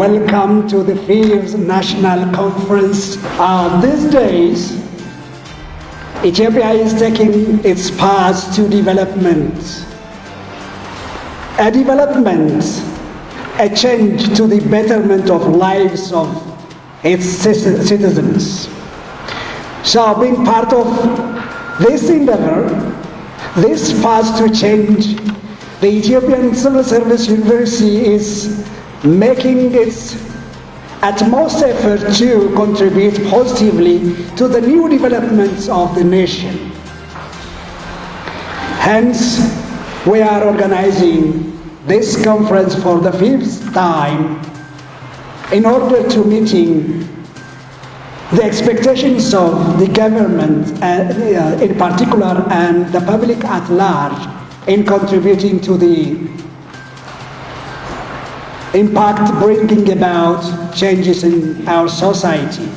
Welcome to the 5th National Conference. These days, Ethiopia is taking its path to development. A development, a change to the betterment of lives of its citizens. So being part of this endeavor, this path to change, the Ethiopian Civil Service University is making its utmost effort to contribute positively to the new developments of the nation. Hence, we are organizing this conference for the 5th time in order to meeting the expectations of the government in particular and the public at large in contributing to the impact bringing about changes in our society.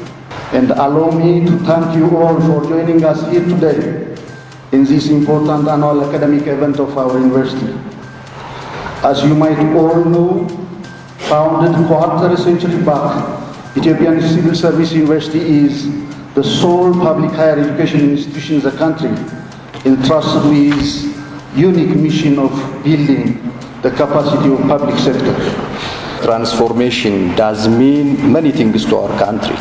And allow me to thank you all for joining us here today in this important annual academic event of our university. As you might all know, founded quarter century back, Ethiopian Civil Service University is the sole public higher education institution in the country entrusted with unique mission of building the capacity of public sector. Transformation does mean many things to our country.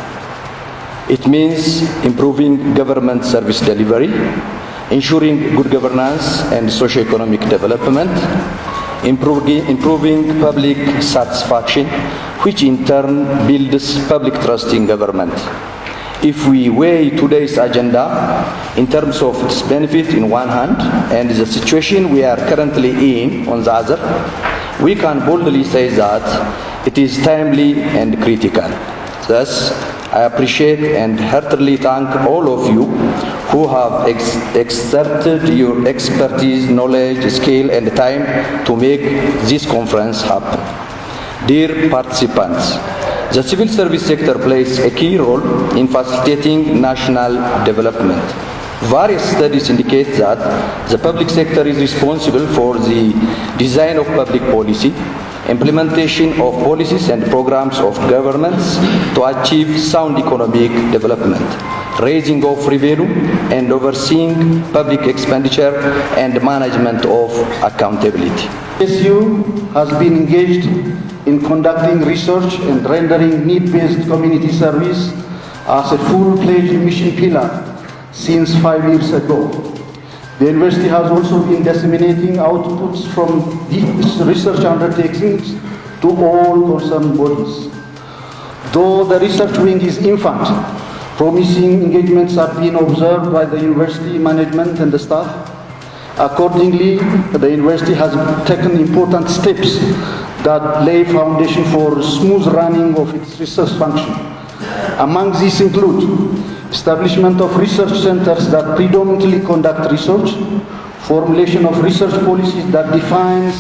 It means improving government service delivery, ensuring good governance and socio-economic development, improving public satisfaction, which in turn builds public trust in government. If we weigh today's agenda in terms of its benefit in one hand and the situation we are currently in on the other, we can boldly say that it is timely and critical. Thus, I appreciate and heartily thank all of you who have exerted your expertise, knowledge, skill and time to make this conference happen. Dear participants, the civil service sector plays a key role in facilitating national development. Various studies indicate that the public sector is responsible for the design of public policy, implementation of policies and programs of governments to achieve sound economic development, raising of revenue and overseeing public expenditure and management of accountability. ECSU has been engaged in conducting research and rendering need-based community service as a full-fledged mission pillar since 5 years ago. The university has also been disseminating outputs from these research undertakings to all concerned bodies. Though the research wing is infant, promising engagements have been observed by the university management and the staff. Accordingly, the university has taken important steps that lay foundation for smooth running of its research function. Among these include establishment of research centers that predominantly conduct research, formulation of research policies that defines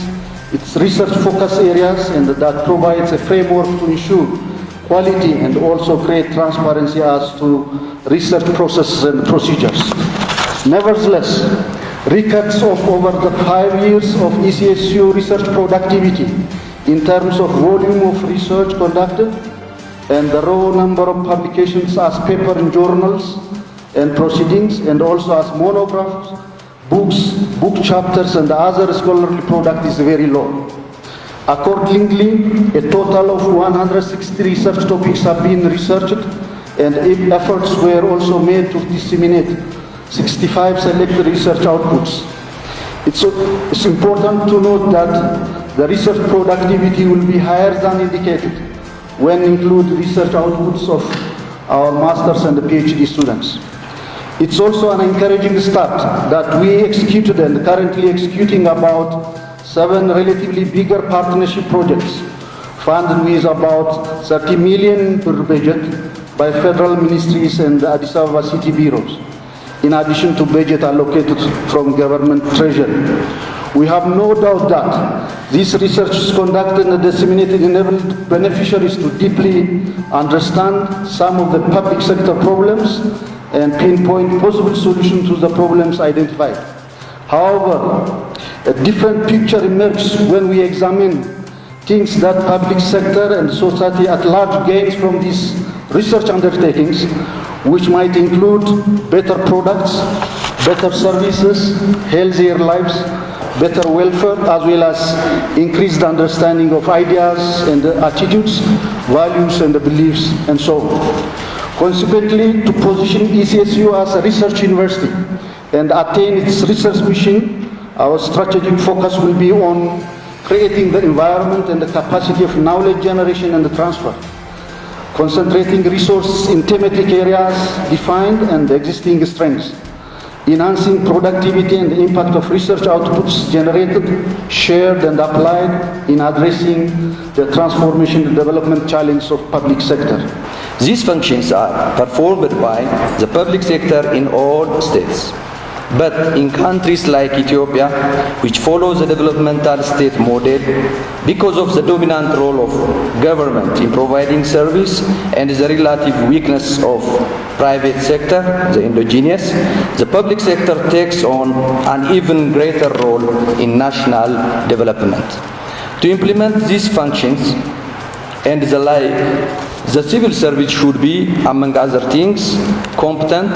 its research focus areas and that provides a framework to ensure quality and also create transparency as to research processes and procedures. Nevertheless, records of over the 5 years of ECSU research productivity in terms of volume of research conducted and the raw number of publications as paper in journals and proceedings and also as monographs, books, book chapters and other scholarly product is very low. Accordingly, a total of 160 research topics have been researched and efforts were also made to disseminate 65 selected research outputs. It's important to note that the research productivity will be higher than indicated when include research outputs of our masters and PhD students. It's also an encouraging start that we executed and currently executing about 7 relatively bigger partnership projects funded with about 30 million per budget by federal ministries and Addis Ababa city bureaus, in addition to budget allocated from government treasury. We have no doubt that this research is conducted and disseminated enabled beneficiaries to deeply understand some of the public sector problems and pinpoint possible solutions to the problems identified. However, a different picture emerges when we examine thinks that public sector and society at large gains from these research undertakings, which might include better products, better services, healthier lives, better welfare, as well as increased understanding of ideas and attitudes, values and beliefs, and so on. Consequently, to position ECSU as a research university and attain its research mission, our strategic focus will be on creating the environment and the capacity of knowledge generation and the transfer, concentrating resources in thematic areas defined and existing strengths, enhancing productivity and the impact of research outputs generated, shared and applied in addressing the transformation and development challenge of public sector. These functions are performed by the public sector in all states. But in countries like Ethiopia, which follows the developmental state model, because of the dominant role of government in providing service and the relative weakness of private sector, the endogenous, the public sector takes on an even greater role in national development. To implement these functions and the like, the civil service should be, among other things, competent,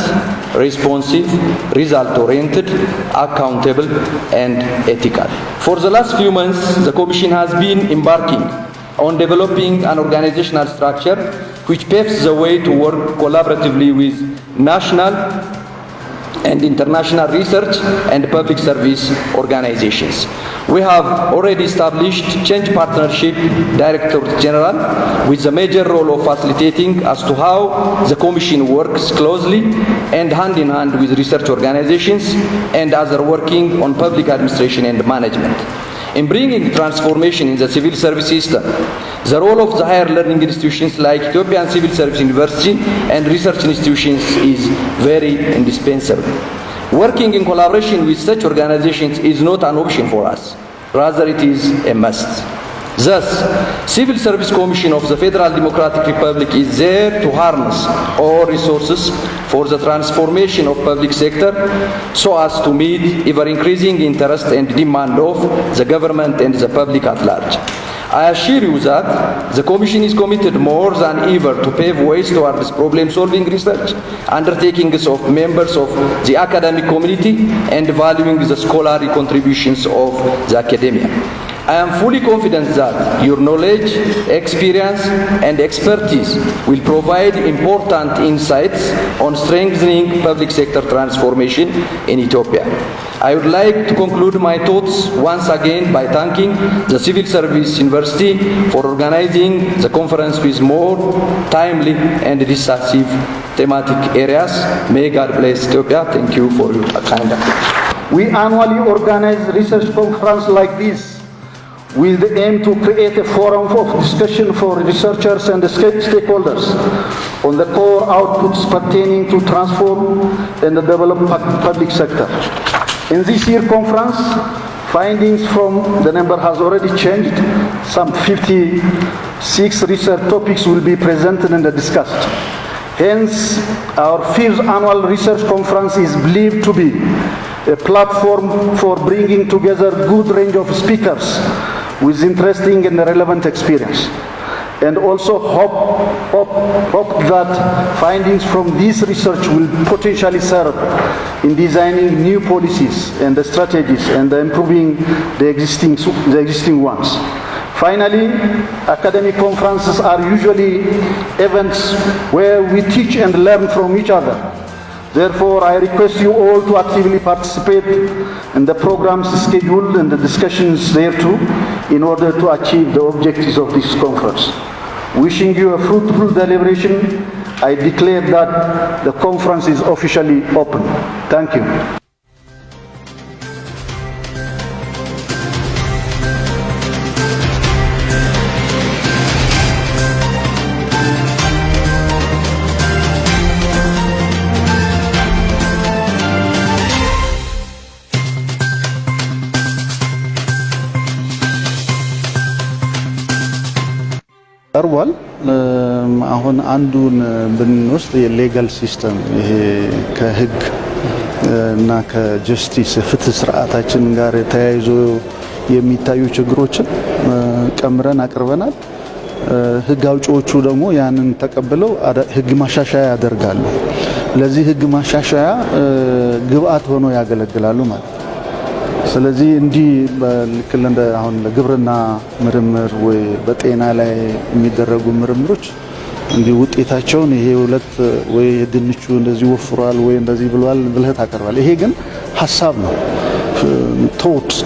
responsive, result-oriented, accountable, and ethical. For the last few months, the Commission has been embarking on developing an organizational structure which paves the way to work collaboratively with national and international research and public service organizations. We have already established Change Partnership Director General with the major role of facilitating as to how the Commission works closely and hand in hand with research organizations and others working on public administration and management. In bringing transformation in the civil service system, the role of the higher learning institutions like Ethiopian Civil Service University and research institutions is very indispensable. Working in collaboration with such organizations is not an option for us, rather it is a must. Thus, Civil Service Commission of the Federal Democratic Republic is there to harness all resources for the transformation of public sector so as to meet ever-increasing interest and demand of the government and the public at large. I assure you that the Commission is committed more than ever to pave ways towards problem-solving research, undertakings of members of the academic community, and valuing the scholarly contributions of the academia. I am fully confident that your knowledge, experience, and expertise will provide important insights on strengthening public sector transformation in Ethiopia. I would like to conclude my thoughts once again by thanking the Civil Service University for organizing the conference with more timely and decisive thematic areas. May God bless Ethiopia. Thank you for your kind attention. We annually organize research conference like this with the aim to create a forum of discussion for researchers and stakeholders on the core outputs pertaining to transform and develop public sector. In this year conference, findings from the number has already changed. Some 56 research topics will be presented and discussed. Hence, our 5th annual research conference is believed to be a platform for bringing together good range of speakers with interesting and relevant experience, and also hope that findings from this research will potentially serve in designing new policies and the strategies and improving the existing ones. Finally, academic conferences are usually events where we teach and learn from each other. Therefore, I request you all to actively participate in the programs scheduled and the discussions thereto in order to achieve the objectives of this conference. Wishing you a fruitful deliberation, I declare that the conference is officially open. Thank you. ቀርቧል። አሁን አንዱን ብንወስድ የሌጋል ሲስተም ይሄ ከህግ እና ከጀስቲስ ፍትህ ስርዓታችን ጋር ተያይዞ የሚታዩ ችግሮችን ቀምረን አቅርበናል። ህግ አውጪዎቹ ደግሞ ያንን ተቀብለው ህግ ማሻሻያ ያደርጋሉ። ለዚህ ህግ ማሻሻያ ግብአት ሆኖ ያገለግላሉ ማለት ነው። ስለዚህ እንዲህ ልክ እንደ አሁን ለግብርና ምርምር ወይ በጤና ላይ የሚደረጉ ምርምሮች እንዲህ ውጤታቸውን ይሄ ሁለት ወይ ድንቹ እንደዚህ ወፍሯል ወይ እንደዚህ ብሏል ብለህ ታቀርባለህ። ይሄ ግን ሀሳብ ነው።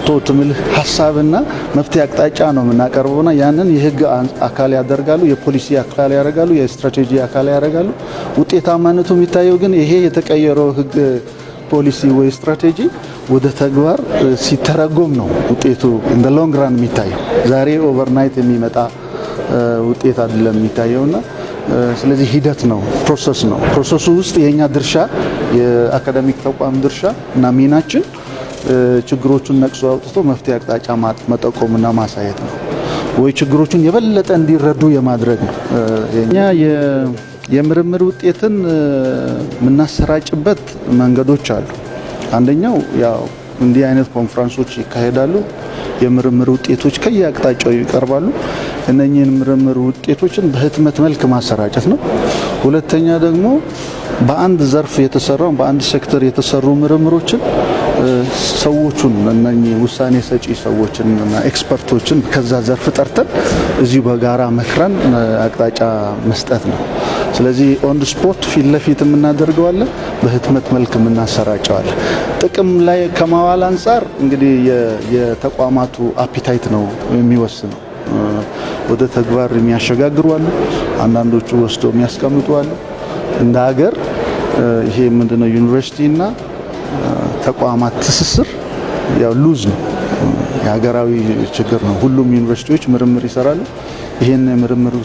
ቶት ምልህ ሀሳብና መፍትሄ አቅጣጫ ነው የምናቀርበውና ያንን የህግ አካል ያደርጋሉ፣ የፖሊሲ አካል ያደርጋሉ፣ የስትራቴጂ አካል ያደርጋሉ። ውጤታማነቱ የሚታየው ግን ይሄ የተቀየረው ህግ ፖሊሲ ወይ ስትራቴጂ ወደ ተግባር ሲተረጎም ነው ውጤቱ ኢን ዘ ሎንግ ራን የሚታየው። ዛሬ ኦቨርናይት የሚመጣ ውጤት አይደለም የሚታየውና ስለዚህ ሂደት ነው፣ ፕሮሰስ ነው። ፕሮሰሱ ውስጥ የኛ ድርሻ የአካዳሚክ ተቋም ድርሻ እና ሚናችን ችግሮቹን ነቅሶ አውጥቶ መፍትሄ አቅጣጫ መጠቆምና ማሳየት ነው ወይ ችግሮቹን የበለጠ እንዲረዱ የማድረግ ነው። የኛ የምርምር ውጤትን የምናሰራጭበት መንገዶች አሉ። አንደኛው ያው እንዲህ አይነት ኮንፈረንሶች ይካሄዳሉ። የምርምር ውጤቶች ከየአቅጣጫው ይቀርባሉ። እነኚህን ምርምር ውጤቶችን በህትመት መልክ ማሰራጨት ነው። ሁለተኛ ደግሞ በአንድ ዘርፍ የተሰራው በአንድ ሴክተር የተሰሩ ምርምሮችን ሰዎቹን እነኚህ ውሳኔ ሰጪ ሰዎችን እና ኤክስፐርቶችን ከዛ ዘርፍ ጠርተን እዚሁ በጋራ መክረን አቅጣጫ መስጠት ነው። ስለዚህ ኦን ስፖት ፊት ለፊት የምናደርገዋለን፣ በህትመት መልክ የምናሰራጨዋለን። ጥቅም ላይ ከማዋል አንጻር እንግዲህ የተቋማቱ አፒታይት ነው የሚወስነው። ወደ ተግባር የሚያሸጋግሩ አሉ፣ አንዳንዶቹ ወስደው የሚያስቀምጡ አሉ። እንደ ሀገር ይሄ ምንድነው ዩኒቨርሲቲና ተቋማት ትስስር ያው ሉዝ ነው፣ የሀገራዊ ችግር ነው። ሁሉም ዩኒቨርሲቲዎች ምርምር ይሰራሉ። ይሄን የምርምር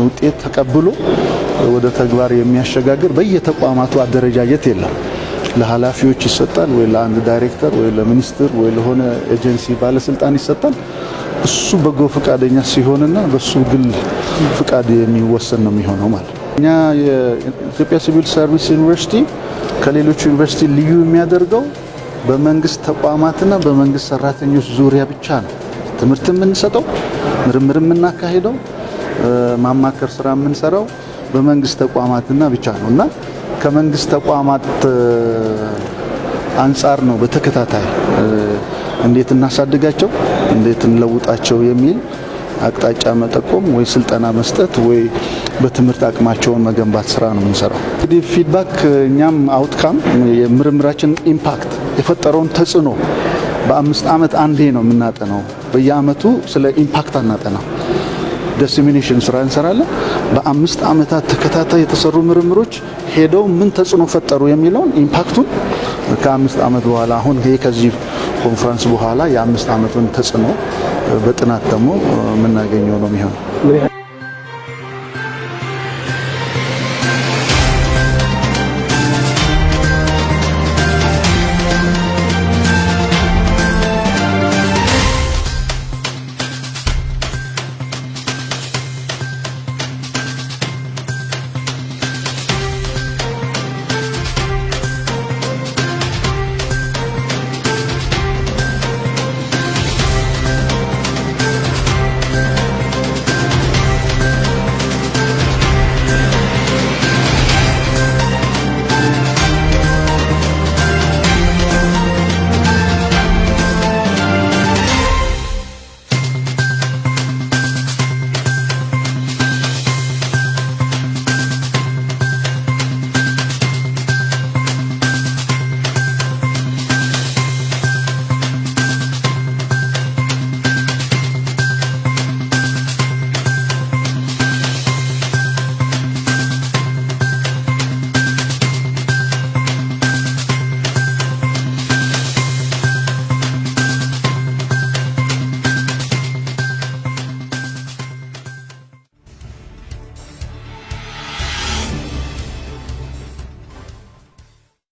ውጤት ተቀብሎ ወደ ተግባር የሚያሸጋግር በየተቋማቱ አደረጃጀት የለም። ለኃላፊዎች ይሰጣል ወይ ለአንድ ዳይሬክተር ወይ ለሚኒስትር ወይ ለሆነ ኤጀንሲ ባለስልጣን ይሰጣል። እሱ በጎ ፈቃደኛ ሲሆንና በሱ ግል ፍቃድ የሚወሰን ነው የሚሆነው ማለት ነው። እኛ የኢትዮጵያ ሲቪል ሰርቪስ ዩኒቨርሲቲ ከሌሎች ዩኒቨርሲቲ ልዩ የሚያደርገው በመንግስት ተቋማትና በመንግስት ሰራተኞች ዙሪያ ብቻ ነው ትምህርት የምንሰጠው፣ ምርምር የምናካሄደው፣ ማማከር ስራ የምንሰራው በመንግስት ተቋማትና ብቻ ነው እና ከመንግስት ተቋማት አንጻር ነው በተከታታይ እንዴት እናሳድጋቸው፣ እንዴት እንለውጣቸው የሚል አቅጣጫ መጠቆም ወይ ስልጠና መስጠት ወይ በትምህርት አቅማቸውን መገንባት ስራ ነው የምንሰራው። እንግዲህ ፊድባክ እኛም አውትካም የምርምራችን ኢምፓክት የፈጠረውን ተጽዕኖ በ5 ዓመት አንዴ ነው የምናጠናው። በየአመቱ ስለ ኢምፓክት አናጠና፣ ዲሴሚኔሽን ስራ እንሰራለን። በ5 ዓመታት ተከታታይ የተሰሩ ምርምሮች ሄደው ምን ተጽዕኖ ፈጠሩ የሚለውን ኢምፓክቱን ከ5 ዓመት በኋላ አሁን ከዚህ ኮንፈረንስ በኋላ የ5 ዓመቱን ተጽዕኖ በጥናት ደግሞ የምናገኘው ነው የሚሆነው።